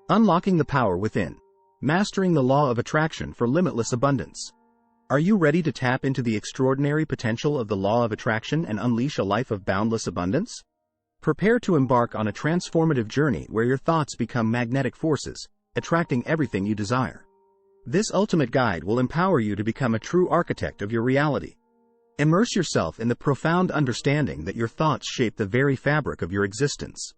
Unlocking the power within. Mastering the law of attraction for limitless abundance. Are you ready to tap into the extraordinary potential of the law of attraction and unleash a life of boundless abundance? Prepare to embark on a transformative journey where your thoughts become magnetic forces, attracting everything you desire. This ultimate guide will empower you to become a true architect of your reality. Immerse yourself in the profound understanding that your thoughts shape the very fabric of your existence.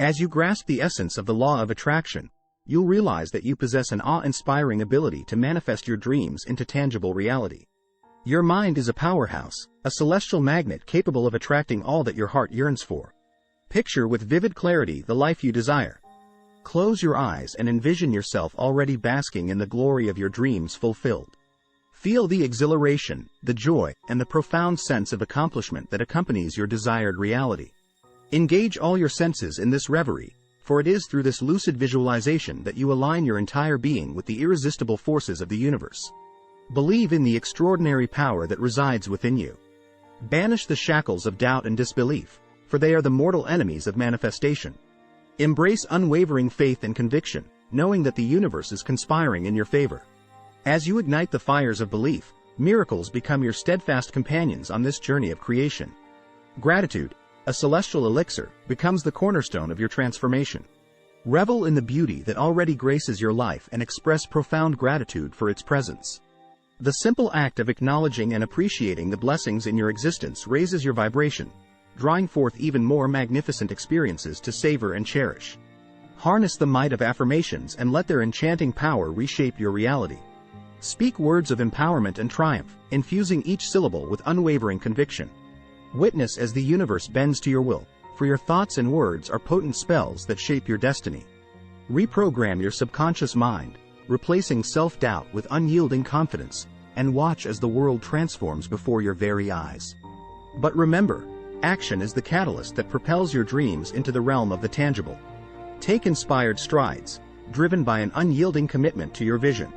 As you grasp the essence of the law of attraction, you'll realize that you possess an awe-inspiring ability to manifest your dreams into tangible reality. Your mind is a powerhouse, a celestial magnet capable of attracting all that your heart yearns for. Picture with vivid clarity the life you desire. Close your eyes and envision yourself already basking in the glory of your dreams fulfilled. Feel the exhilaration, the joy, and the profound sense of accomplishment that accompanies your desired reality. Engage all your senses in this reverie, for it is through this lucid visualization that you align your entire being with the irresistible forces of the universe. Believe in the extraordinary power that resides within you. Banish the shackles of doubt and disbelief, for they are the mortal enemies of manifestation. Embrace unwavering faith and conviction, knowing that the universe is conspiring in your favor. As you ignite the fires of belief, miracles become your steadfast companions on this journey of creation. Gratitude, a celestial elixir, becomes the cornerstone of your transformation. Revel in the beauty that already graces your life and express profound gratitude for its presence. The simple act of acknowledging and appreciating the blessings in your existence raises your vibration, drawing forth even more magnificent experiences to savor and cherish. Harness the might of affirmations and let their enchanting power reshape your reality. Speak words of empowerment and triumph, infusing each syllable with unwavering conviction. Witness as the universe bends to your will, for your thoughts and words are potent spells that shape your destiny. Reprogram your subconscious mind, replacing self-doubt with unyielding confidence, and watch as the world transforms before your very eyes. But remember, action is the catalyst that propels your dreams into the realm of the tangible. Take inspired strides, driven by an unyielding commitment to your vision.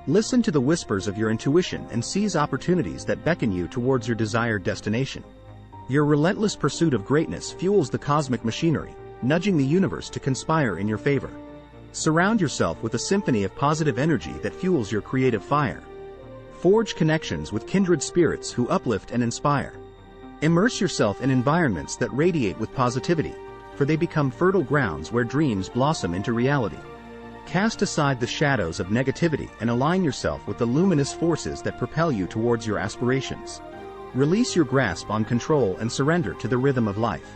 Listen to the whispers of your intuition and seize opportunities that beckon you towards your desired destination. Your relentless pursuit of greatness fuels the cosmic machinery, nudging the universe to conspire in your favor. Surround yourself with a symphony of positive energy that fuels your creative fire. Forge connections with kindred spirits who uplift and inspire. Immerse yourself in environments that radiate with positivity, for they become fertile grounds where dreams blossom into reality. Cast aside the shadows of negativity and align yourself with the luminous forces that propel you towards your aspirations. Release your grasp on control and surrender to the rhythm of life.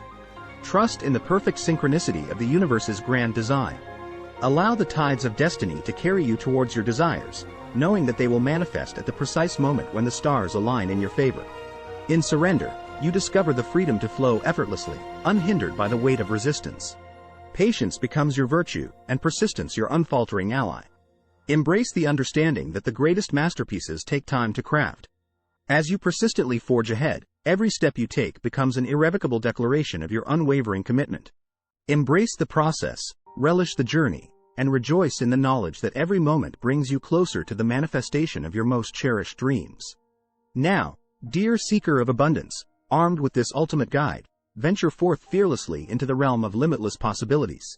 Trust in the perfect synchronicity of the universe's grand design. Allow the tides of destiny to carry you towards your desires, knowing that they will manifest at the precise moment when the stars align in your favor. In surrender, you discover the freedom to flow effortlessly, unhindered by the weight of resistance. Patience becomes your virtue, and persistence your unfaltering ally. Embrace the understanding that the greatest masterpieces take time to craft. As you persistently forge ahead, every step you take becomes an irrevocable declaration of your unwavering commitment. Embrace the process, relish the journey, and rejoice in the knowledge that every moment brings you closer to the manifestation of your most cherished dreams. Now, dear seeker of abundance, armed with this ultimate guide, venture forth fearlessly into the realm of limitless possibilities.